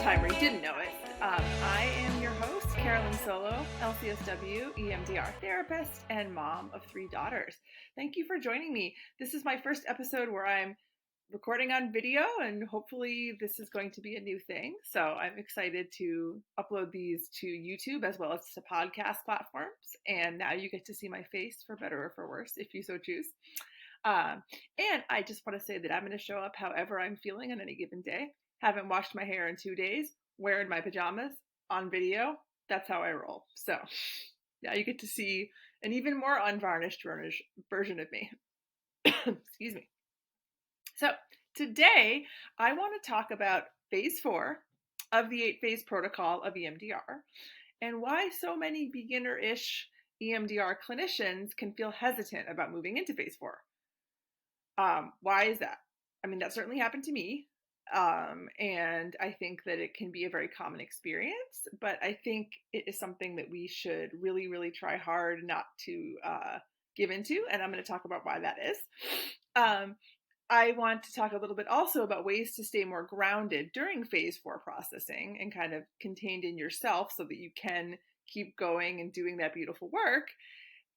time or you didn't know it, I am your host, Carolyn Solo, LCSW, EMDR therapist, and mom of 3 daughters. Thank you for joining me. This is my first episode where I'm recording on video, and hopefully this is going to be a new thing. So I'm excited to upload these to YouTube as well as to podcast platforms. And now you get to see my face, for better or for worse, if you so choose. And I just want to say that I'm going to show up however I'm feeling on any given day. Haven't washed my hair in 2 days, wearing my pajamas on video. That's how I roll. So now you get to see an even more unvarnished version of me. Excuse me. So today I want to talk about phase 4 of the 8-phase protocol of EMDR and why so many beginner-ish EMDR clinicians can feel hesitant about moving into phase 4. Why is that? I mean, that certainly happened to me. And I think that it can be a very common experience, but I think it is something that we should really, really try hard not to give into. And I'm going to talk about why that is. I want to talk a little bit also about ways to stay more grounded during phase 4 processing and kind of contained in yourself so that you can keep going and doing that beautiful work.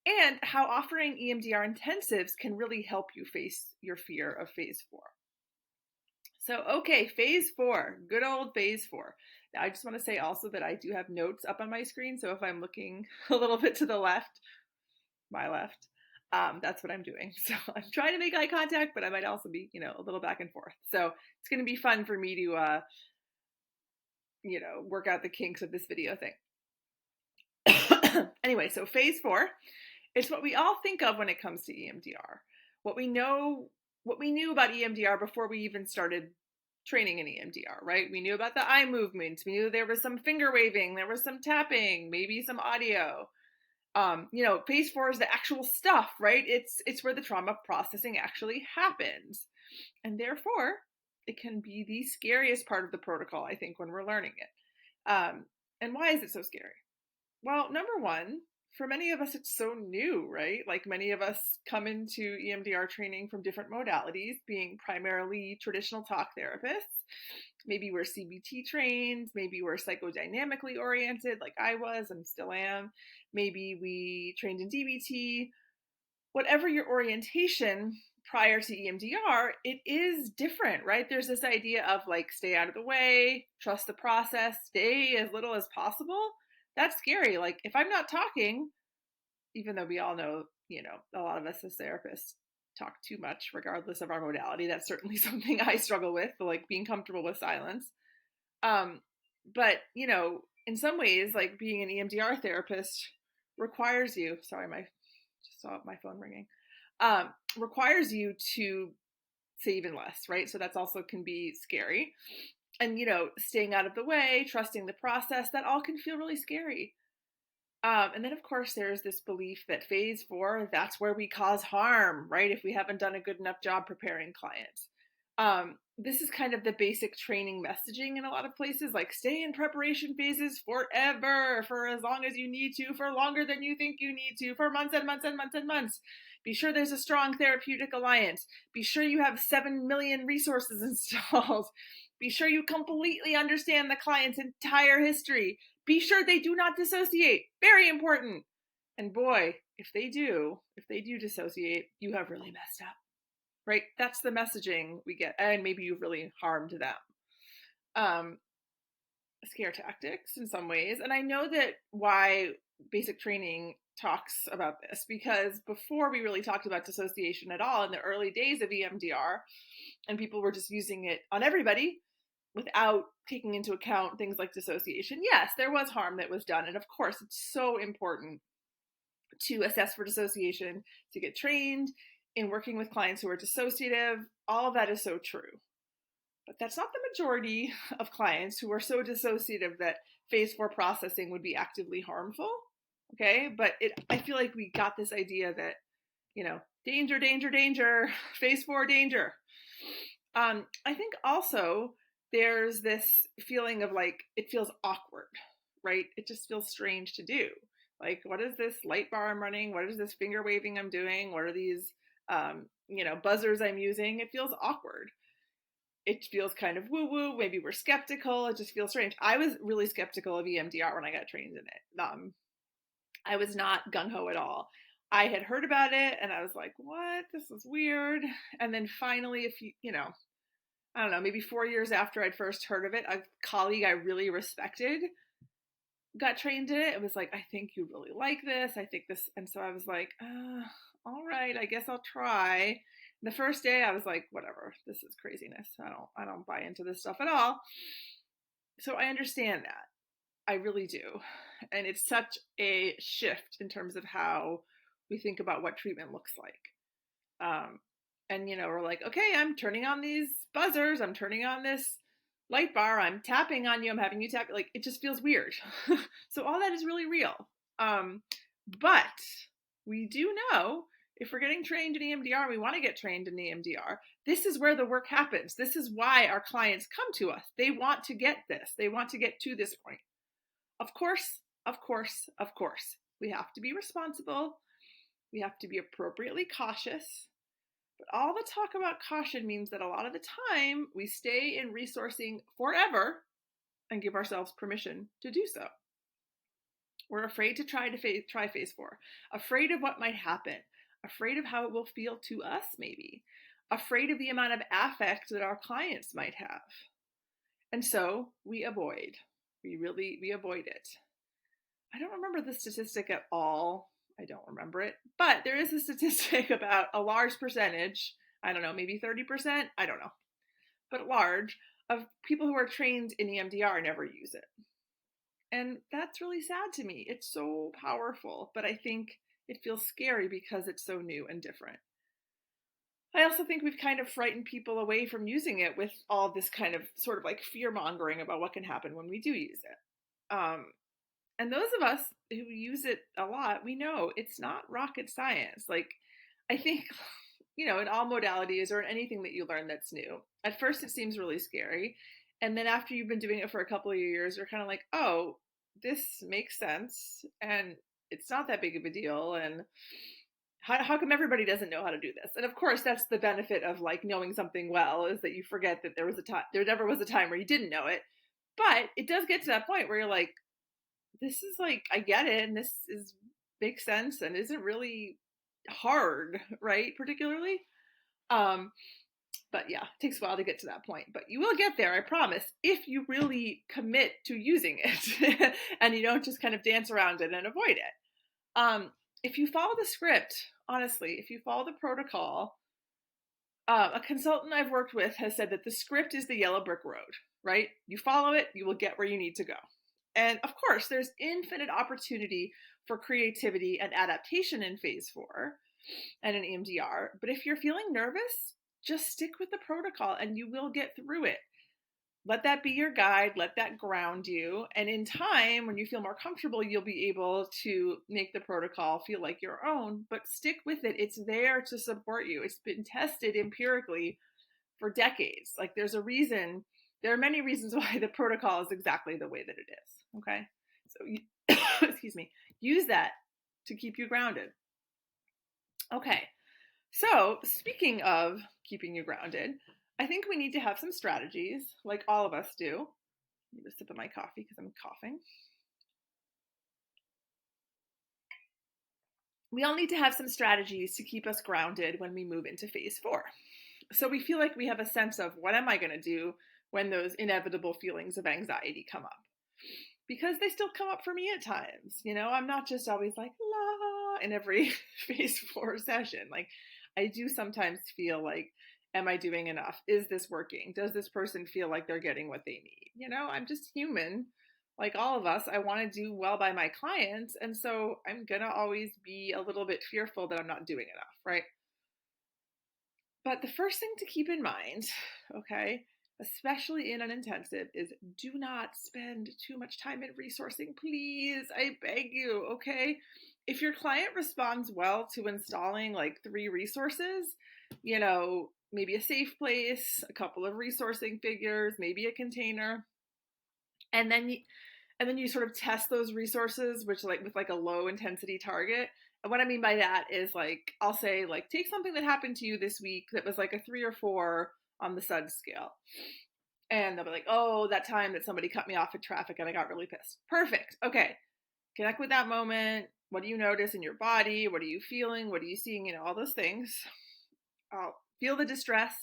And how offering EMDR intensives can really help you face your fear of phase 4. So, okay, phase 4, good old phase 4. Now, I just want to say also that I do have notes up on my screen. So if I'm looking a little bit to the left, my left, that's what I'm doing. So I'm trying to make eye contact, but I might also be, a little back and forth. So it's going to be fun for me to, work out the kinks of this video thing. Anyway, so phase 4. It's what we all think of when it comes to EMDR. What we knew about EMDR before we even started training in EMDR, right? We knew about the eye movements. We knew there was some finger waving, there was some tapping, maybe some audio. Phase 4 is the actual stuff, right? It's where the trauma processing actually happens. And therefore, it can be the scariest part of the protocol, I think, when we're learning it. And why is it so scary? Well, number one, for many of us, it's so new, right? Like many of us come into EMDR training from different modalities, being primarily traditional talk therapists. Maybe we're CBT trained, maybe we're psychodynamically oriented like I was and still am. Maybe we trained in DBT. Whatever your orientation prior to EMDR, it is different, right? There's this idea of like, stay out of the way, trust the process, stay as little as possible. That's scary. Like if I'm not talking, even though we all know, a lot of us as therapists talk too much regardless of our modality. That's certainly something I struggle with, like being comfortable with silence. But, in some ways, like being an EMDR therapist requires you, just saw my phone ringing, requires you to say even less, right? So that's also can be scary. And, staying out of the way, trusting the process, that all can feel really scary. And then, of course, there's this belief that phase 4, that's where we cause harm, right? If we haven't done a good enough job preparing clients. This is kind of the basic training messaging in a lot of places, like stay in preparation phases forever, for as long as you need to, for longer than you think you need to, for months and months and months and months. Be sure there's a strong therapeutic alliance. Be sure you have 7 million resources installed. Be sure you completely understand the client's entire history. Be sure they do not dissociate. Very important. And boy, if they do dissociate, you have really messed up, right? That's the messaging we get. And maybe you've really harmed them. Scare tactics in some ways. And I know that why basic training talks about this, because before we really talked about dissociation at all in the early days of EMDR, and people were just using it on everybody without taking into account things like dissociation. Yes, there was harm that was done. And of course, it's so important to assess for dissociation, to get trained in working with clients who are dissociative. All of that is so true. But that's not the majority of clients who are so dissociative that phase 4 processing would be actively harmful. Okay, but I feel like we got this idea that, danger, danger, danger, phase 4 danger. I think also there's this feeling of like, it feels awkward, right? It just feels strange to do. Like, what is this light bar I'm running? What is this finger waving I'm doing? What are these, buzzers I'm using? It feels awkward. it feels kind of woo-woo. Maybe we're skeptical. It just feels strange. I was really skeptical of EMDR when I got trained in it. I was not gung-ho at all. I had heard about it and I was like, what? This is weird. And then finally, I don't know, maybe 4 years after I'd first heard of it, a colleague I really respected got trained in it. It was like, I think you really like this. I think this. And so I was like, all right, I guess I'll try. The first day I was like, whatever, this is craziness. I don't buy into this stuff at all. So I understand that. I really do. And it's such a shift in terms of how we think about what treatment looks like. And we're like, okay, I'm turning on these buzzers. I'm turning on this light bar. I'm tapping on you. I'm having you tap. Like, it just feels weird. So all that is really real. But we do know if we're getting trained in EMDR, we want to get trained in EMDR, this is where the work happens. This is why our clients come to us. They want to get this. They want to get to this point. Of course, we have to be responsible. We have to be appropriately cautious. But all the talk about caution means that a lot of the time we stay in resourcing forever and give ourselves permission to do so. We're afraid to try phase 4, afraid of what might happen, afraid of how it will feel to us maybe, afraid of the amount of affect that our clients might have. And so we avoid. We avoid it. I don't remember the statistic at all. I don't remember it. But there is a statistic about a large percentage, I don't know, maybe 30%, I don't know, but large, of people who are trained in EMDR never use it. And that's really sad to me. It's so powerful, but I think it feels scary because it's so new and different. I also think we've kind of frightened people away from using it with all this kind of sort of like fear mongering about what can happen when we do use it. And those of us who use it a lot, we know it's not rocket science. Like, I think, in all modalities or in anything that you learn that's new, at first it seems really scary. And then after you've been doing it for a couple of years, you're kind of like, oh, this makes sense. And it's not that big of a deal. And how come everybody doesn't know how to do this? And of course, that's the benefit of like knowing something well, is that you forget that there never was a time where you didn't know it. But it does get to that point where you're like, this is like, I get it. And this makes sense and isn't really hard, right? Particularly. But yeah, it takes a while to get to that point, but you will get there, I promise, if you really commit to using it and you don't just kind of dance around it and avoid it. If you follow the script, honestly, if you follow the protocol, a consultant I've worked with has said that the script is the yellow brick road, right? You follow it, you will get where you need to go. And of course, there's infinite opportunity for creativity and adaptation in phase 4 and in EMDR. But if you're feeling nervous, just stick with the protocol and you will get through it. Let that be your guide. Let that ground you. And in time, when you feel more comfortable, you'll be able to make the protocol feel like your own, but stick with it. It's there to support you. It's been tested empirically for decades. Like, there's a reason. There are many reasons why the protocol is exactly the way that it is. Okay. So excuse me, use that to keep you grounded. Okay. So speaking of keeping you grounded, I think we need to have some strategies, like all of us do. Let me just sip of my coffee because I'm coughing. We all need to have some strategies to keep us grounded when we move into phase 4. So we feel like we have a sense of, what am I going to do when those inevitable feelings of anxiety come up? Because they still come up for me at times. I'm not just always like, la, in every phase 4 session. Like, I do sometimes feel like, am I doing enough? Is this working? Does this person feel like they're getting what they need? I'm just human. Like all of us, I want to do well by my clients. And so I'm going to always be a little bit fearful that I'm not doing enough, right? But the first thing to keep in mind, okay, especially in an intensive, is do not spend too much time in resourcing, please. I beg you, okay? If your client responds well to installing like 3 resources, maybe a safe place, a couple of resourcing figures, maybe a container, and then you sort of test those resources, which like with like a low intensity target. And what I mean by that is, like, I'll say, like, take something that happened to you this week that was like a 3 or 4 on the SUD scale. And they'll be like, oh, that time that somebody cut me off in traffic and I got really pissed. Perfect. Okay. Connect with that moment. What do you notice in your body? What are you feeling? What are you seeing? You know, all those things. I'll feel the distress.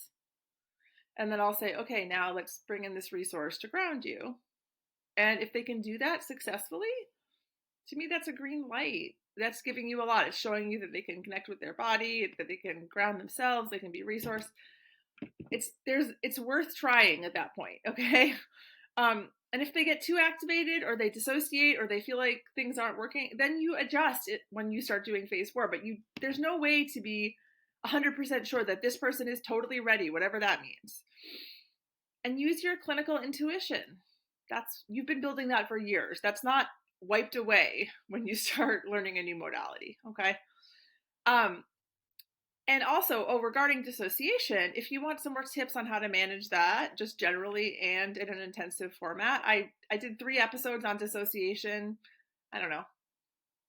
And then I'll say, okay, now let's bring in this resource to ground you. And if they can do that successfully, to me, that's a green light. That's giving you a lot. It's showing you that they can connect with their body, that they can ground themselves, they can be a resource. It's worth trying at that point, okay? And if they get too activated or they dissociate or they feel like things aren't working, then you adjust it when you start doing phase 4. But there's no way to be 100% sure that this person is totally ready, whatever that means. And use your clinical intuition. You've been building that for years. That's not wiped away when you start learning a new modality, okay? And also, regarding dissociation, if you want some more tips on how to manage that, just generally and in an intensive format, I did 3 episodes on dissociation, I don't know,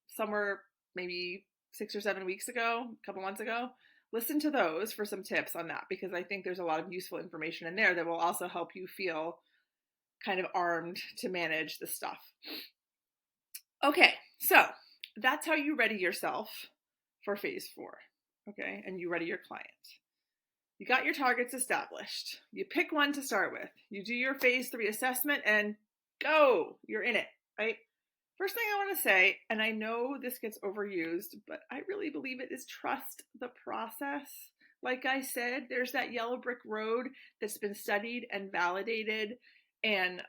somewhere maybe 6 or 7 weeks ago, a couple months ago. Listen to those for some tips on that, because I think there's a lot of useful information in there that will also help you feel kind of armed to manage the stuff. Okay, so that's how you ready yourself for phase 4. Okay, and you ready your client. You got your targets established. You pick one to start with. You do your phase 3 assessment and go. You're in it, right? First thing I want to say, and I know this gets overused, but I really believe it, is trust the process. Like I said, there's that yellow brick road that's been studied and validated and,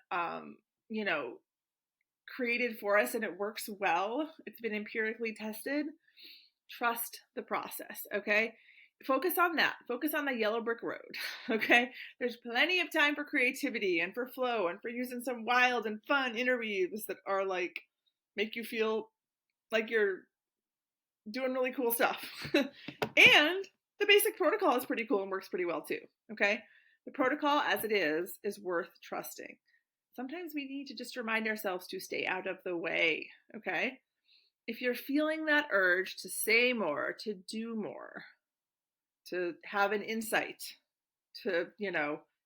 created for us, and it works well. It's been empirically tested. Trust the process, okay? Focus on that. Focus on the yellow brick road, okay? There's plenty of time for creativity and for flow and for using some wild and fun interweaves that are like, make you feel like you're doing really cool stuff. And the basic protocol is pretty cool and works pretty well too, okay? The protocol as it is worth trusting. Sometimes we need to just remind ourselves to stay out of the way, okay? If you're feeling that urge to say more, to do more, to have an insight, to,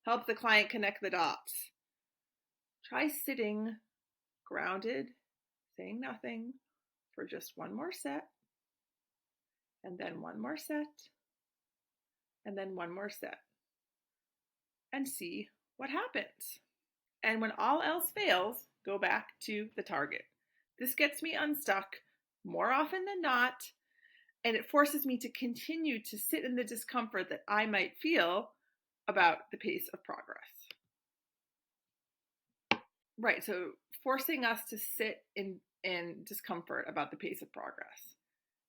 help the client connect the dots, try sitting grounded, saying nothing for just one more set, and then one more set, and then one more set, and see what happens. And when all else fails, go back to the target. This gets me unstuck more often than not, and it forces me to continue to sit in the discomfort that I might feel about the pace of progress. Right, so forcing us to sit in discomfort about the pace of progress.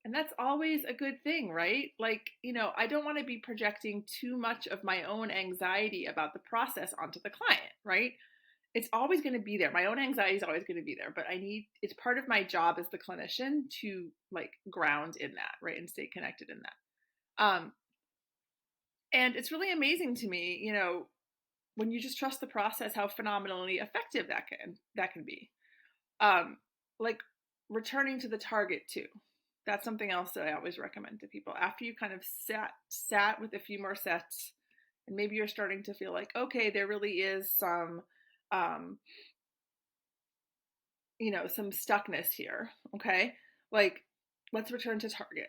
And that's always a good thing, right? Like, I don't want to be projecting too much of my own anxiety about the process onto the client, right? It's always going to be there. My own anxiety is always going to be there, but it's part of my job as the clinician to like ground in that, right? And stay connected in that. And it's really amazing to me, when you just trust the process, how phenomenally effective that can be. Like returning to the target too. That's something else that I always recommend to people. After you kind of sat with a few more sets, and maybe you're starting to feel like, okay, there really is some some stuckness here, okay? Like, let's return to target.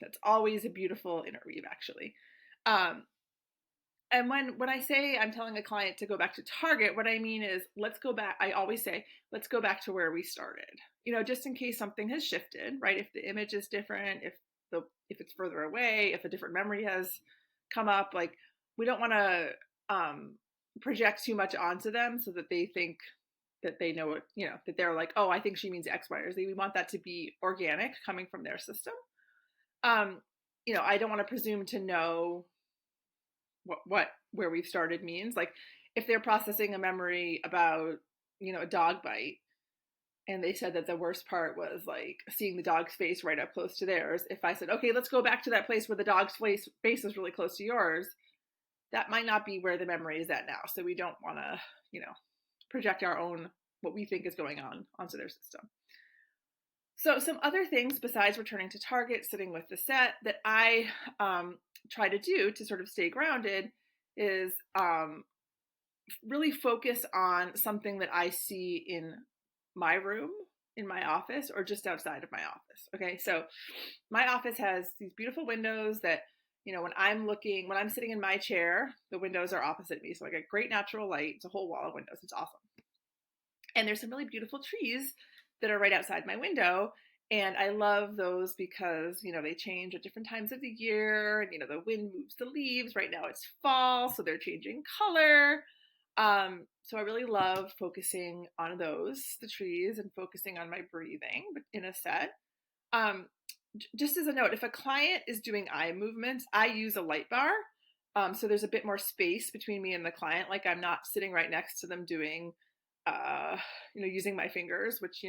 That's always a beautiful interweave, actually. And when I say I'm telling a client to go back to target, what I mean is let's go back. I always say, let's go back to where we started, just in case something has shifted, right? If the image is different, if it's further away, if a different memory has come up, like we don't want to project too much onto them so that they think that they know what, that they're like, oh, I think she means X, Y, or Z. We want that to be organic coming from their system. I don't want to presume to know where we've started means. Like if they're processing a memory about, a dog bite, and they said that the worst part was like seeing the dog's face right up close to theirs. If I said, okay, let's go back to that place where the dog's face is really close to yours, that might not be where the memory is at now. So we don't want to, project our own, what we think is going on onto their system. So some other things besides returning to target, sitting with the set, that I try to do to sort of stay grounded is really focus on something that I see in my room, in my office, or just outside of my office. Okay, so my office has these beautiful windows that, when I'm sitting in my chair, the windows are opposite me. So I get great natural light. It's a whole wall of windows. It's awesome. And there's some really beautiful trees that are right outside my window. And I love those because, they change at different times of the year. And, the wind moves the leaves. Right now it's fall, so they're changing color. So I really love focusing on the trees, and focusing on my breathing in a set. Just as a note, if a client is doing eye movements, I use a light bar. So there's a bit more space between me and the client. Like I'm not sitting right next to them doing, using my fingers, which,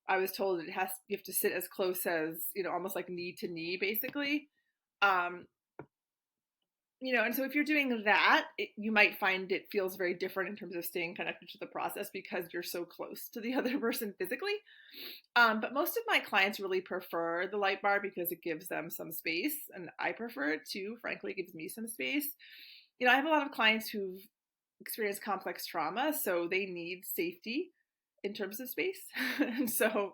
I was told you have to sit as close as, almost like knee to knee, basically. And so if you're doing that, you might find it feels very different in terms of staying connected to the process because you're so close to the other person physically. But most of my clients really prefer the light bar because it gives them some space, and I prefer it too. Frankly, it gives me some space. I have a lot of clients who've experienced complex trauma, so they need safety in terms of space. And so,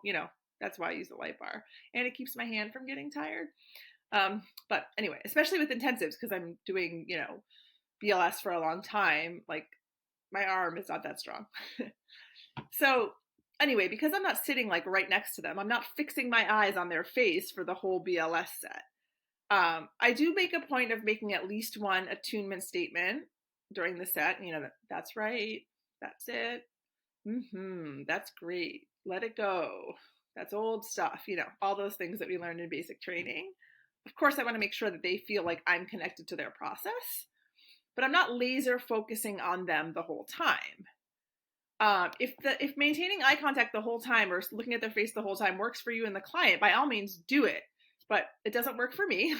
that's why I use the light bar, and it keeps my hand from getting tired. But anyway, especially with intensives, because I'm doing, BLS for a long time, like my arm is not that strong. So anyway, because I'm not sitting like right next to them, I'm not fixing my eyes on their face for the whole BLS set. I do make a point of making at least one attunement statement during the set. That's right. That's it. That's great. Let it go. That's old stuff. All those things that we learned in basic training. Of course, I want to make sure that they feel like I'm connected to their process, but I'm not laser focusing on them the whole time. If maintaining eye contact the whole time or looking at their face the whole time works for you and the client, by all means do it. But it doesn't work for me.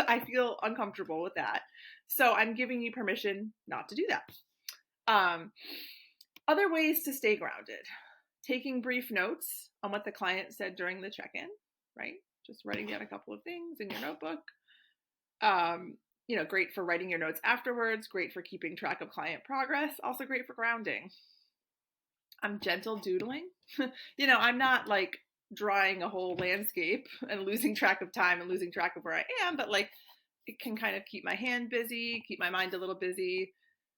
I feel uncomfortable with that. So I'm giving you permission not to do that. Other ways to stay grounded. Taking brief notes on what the client said during the check-in, right? Just writing down a couple of things in your notebook. Great for writing your notes afterwards. Great for keeping track of client progress. Also great for grounding. I'm gentle doodling. I'm not like drawing a whole landscape and losing track of time and losing track of where I am, but like it can kind of keep my hand busy, keep my mind a little busy,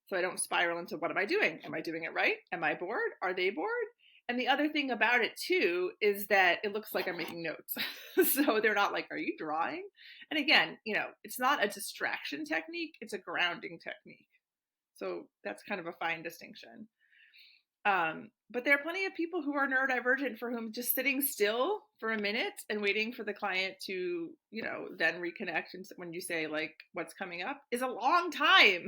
so I don't spiral into what am I doing? Am I doing it right? Am I bored? Are they bored? And the other thing about it too is that it looks like I'm making notes. So they're not like, are you drawing? And again, it's not a distraction technique, it's a grounding technique. So that's kind of a fine distinction. But there are plenty of people who are neurodivergent for whom just sitting still for a minute and waiting for the client to, then reconnect. And when you say like, what's coming up is a long time.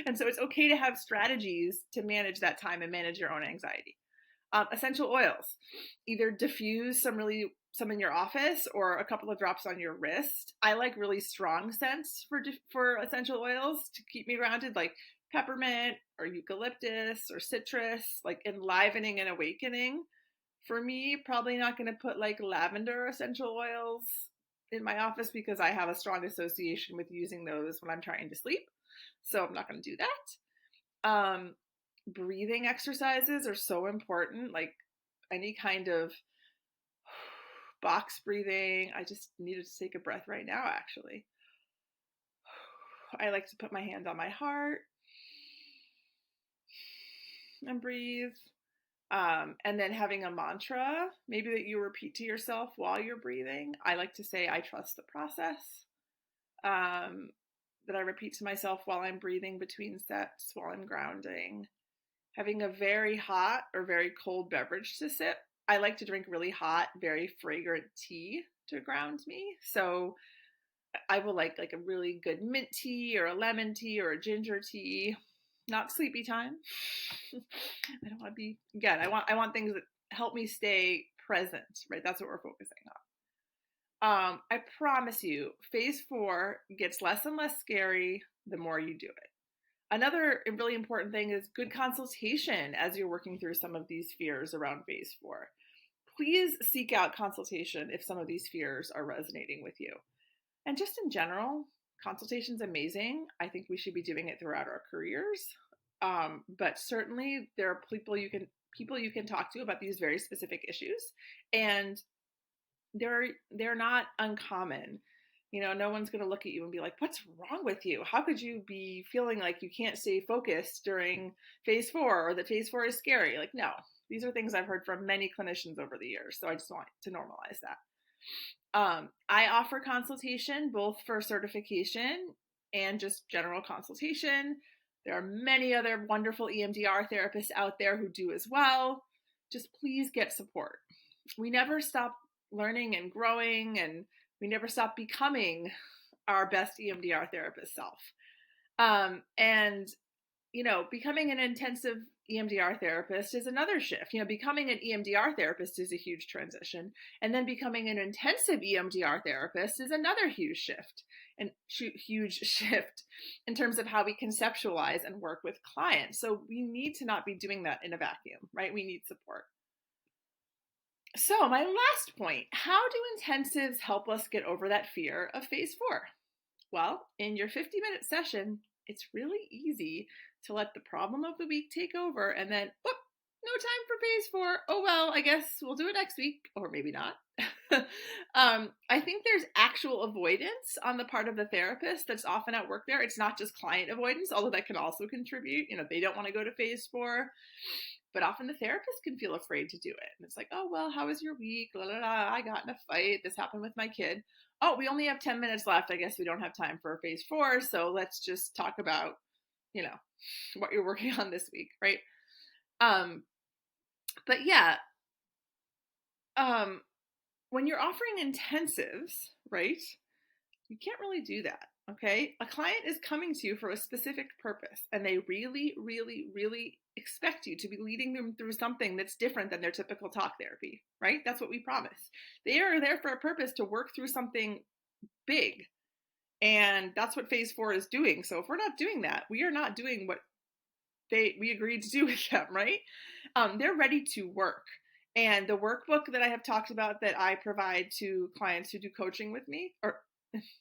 And so it's okay to have strategies to manage that time and manage your own anxiety. Essential oils, either diffuse some in your office or a couple of drops on your wrist. I like really strong scents for essential oils to keep me grounded, like peppermint or eucalyptus or citrus, like enlivening and awakening. For me, probably not going to put like lavender essential oils in my office because I have a strong association with using those when I'm trying to sleep. So I'm not going to do that. Breathing exercises are so important, like any kind of box breathing. I just needed to take a breath right now, actually. I like to put my hand on my heart and breathe. And then having a mantra, maybe that you repeat to yourself while you're breathing. I like to say, I trust the process. That I repeat to myself while I'm breathing between sets, while I'm grounding. Having a very hot or very cold beverage to sip. I like to drink really hot, very fragrant tea to ground me. So I will like a really good mint tea or a lemon tea or a ginger tea. Not sleepy time. I don't want to be, again, I want things that help me stay present, right? That's what we're focusing on. I promise you, phase 4 gets less and less scary the more you do it. Another really important thing is good consultation as you're working through some of these fears around phase 4. Please seek out consultation if some of these fears are resonating with you. And just in general, Consultation's amazing. I think we should be doing it throughout our careers. But certainly there are people you can talk to about these very specific issues, and they're not uncommon. No one's going to look at you and be like, what's wrong with you? How could you be feeling like you can't stay focused during phase 4, or that phase 4 is scary? Like, no, these are things I've heard from many clinicians over the years. So I just want to normalize that. I offer consultation both for certification and just general consultation. There are many other wonderful EMDR therapists out there who do as well. Just please get support. We never stop learning and growing, and we never stop becoming our best EMDR therapist self. And becoming an intensive EMDR therapist is another shift. Becoming an EMDR therapist is a huge transition. And then becoming an intensive EMDR therapist is another huge shift in terms of how we conceptualize and work with clients. So we need to not be doing that in a vacuum, right? We need support. So my last point, how do intensives help us get over that fear of phase 4? Well, in your 50-minute session, it's really easy to let the problem of the week take over, and then, whoop, no time for phase 4. Oh, well, I guess we'll do it next week, or maybe not. I think there's actual avoidance on the part of the therapist that's often at work there. It's not just client avoidance, although that can also contribute. They don't want to go to phase 4. But often the therapist can feel afraid to do it. And it's like, oh, well, how was your week? La, la, la. I got in a fight. This happened with my kid. Oh, we only have 10 minutes left. I guess we don't have time for phase 4. So let's just talk about, what you're working on this week, right? But yeah, when you're offering intensives, right, you can't really do that. Okay. A client is coming to you for a specific purpose, and they really, really, really expect you to be leading them through something that's different than their typical talk therapy, right? That's what we promise. They are there for a purpose to work through something big. And that's what phase 4 is doing. So if we're not doing that, we are not doing what we agreed to do with them, right? They're ready to work. And the workbook that I have talked about that I provide to clients who do coaching with me, or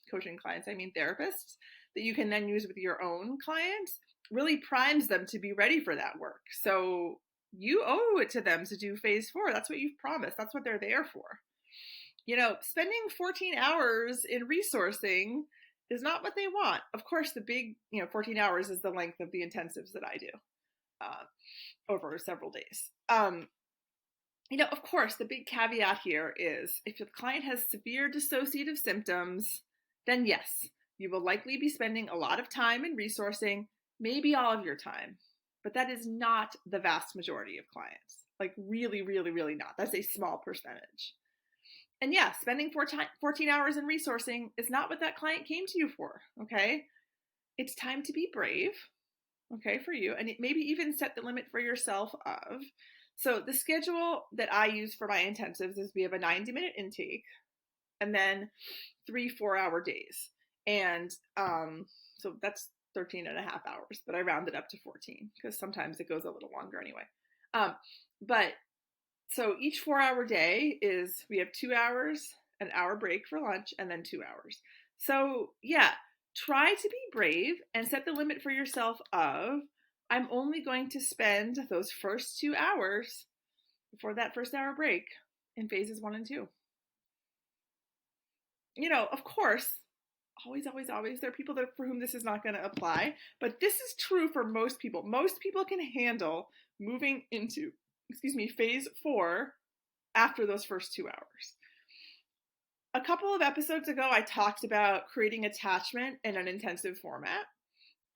coaching clients, I mean therapists, that you can then use with your own clients, really primes them to be ready for that work. So you owe it to them to do phase 4. That's what you've promised. That's what they're there for. Spending 14 hours in resourcing is not what they want. Of course, the big, 14 hours is the length of the intensives that I do over several days. Of course, the big caveat here is if the client has severe dissociative symptoms, then yes, you will likely be spending a lot of time in resourcing, maybe all of your time. But that is not the vast majority of clients. Like really, really, really not. That's a small percentage. And yeah, spending 14 hours in resourcing is not what that client came to you for, okay? It's time to be brave, okay, for you. And maybe even set the limit for yourself of. So the schedule that I use for my intensives is we have a 90-minute intake and then 3 4-hour days. And so that's 13 and a half hours, but I rounded up to 14 because sometimes it goes a little longer anyway. But so each 4-hour day is, we have 2 hours, an hour break for lunch, and then 2 hours. So yeah, try to be brave and set the limit for yourself of, I'm only going to spend those first 2 hours before that first hour break in phases 1 and 2. Of course, always, there are people for whom this is not going to apply, but this is true for most people. Most people can handle moving into, phase 4 after those first 2 hours. A couple of episodes ago, I talked about creating attachment in an intensive format.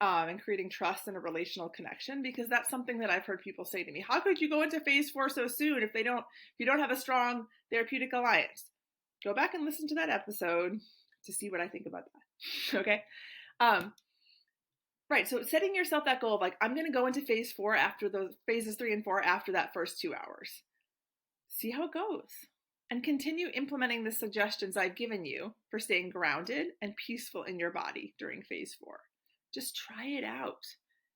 And creating trust and a relational connection, because that's something that I've heard people say to me. How could you go into phase 4 so soon if you don't have a strong therapeutic alliance? Go back and listen to that episode to see what I think about that. Okay. Right. So setting yourself that goal of like, I'm going to go into phase 4 after those phases 3 and 4 after that first 2 hours. See how it goes. And continue implementing the suggestions I've given you for staying grounded and peaceful in your body during phase 4. Just try it out.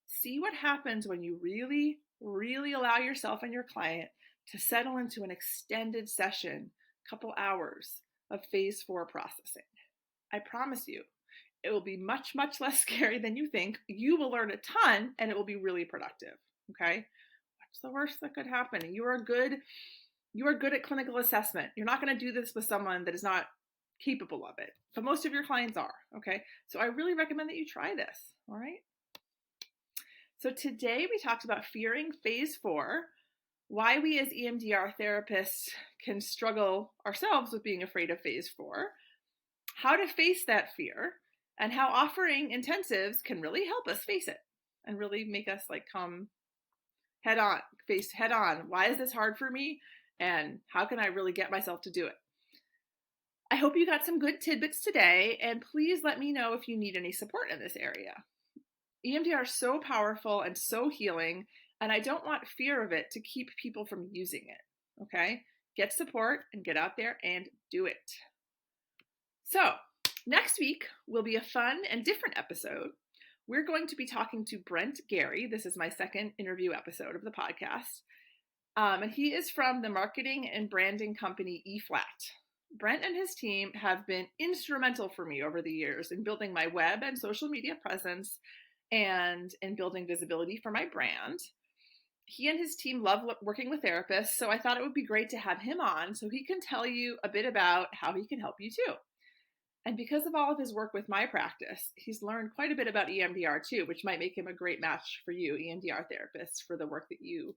See what happens when you really, really allow yourself and your client to settle into an extended session, couple hours of phase 4 processing. I promise you, It will be much, much less scary than you think. You will learn a ton and it will be really productive. Okay. What's the worst that could happen? You are good at clinical assessment. You're not going to do this with someone that is not capable of it, but most of your clients are. Okay. So I really recommend that you try this. All right. So today we talked about fearing phase 4, why we as EMDR therapists can struggle ourselves with being afraid of phase 4, how to face that fear, and how offering intensives can really help us face it and really make us come face head on. Why is this hard for me? And how can I really get myself to do it? I hope you got some good tidbits today, and please let me know if you need any support in this area. EMDR is so powerful and so healing, and I don't want fear of it to keep people from using it. Okay? Get support and get out there and do it. So, next week will be a fun and different episode. We're going to be talking to Brent Gary. This is my second interview episode of the podcast. And he is from the marketing and branding company eFlat. Brent and his team have been instrumental for me over the years in building my web and social media presence and in building visibility for my brand. He and his team love working with therapists, so I thought it would be great to have him on so he can tell you a bit about how he can help you too. And because of all of his work with my practice, he's learned quite a bit about EMDR too, which might make him a great match for you, EMDR therapists, for the work that you,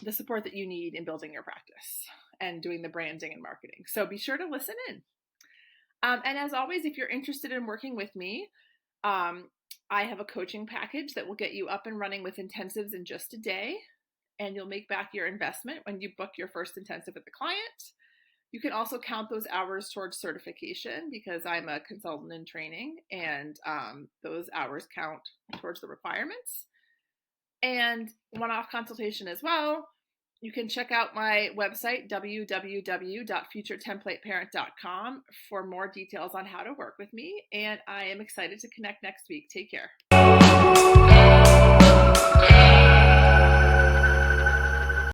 the support that you need in building your practice and doing the branding and marketing. So be sure to listen in. And as always, if you're interested in working with me, I have a coaching package that will get you up and running with intensives in just a day, and you'll make back your investment when you book your first intensive with the client. You can also count those hours towards certification because I'm a consultant in training, and those hours count towards the requirements. And one-off consultation as well. You can check out my website, www.futuretemplateparent.com, for more details on how to work with me. And I am excited to connect next week. Take care.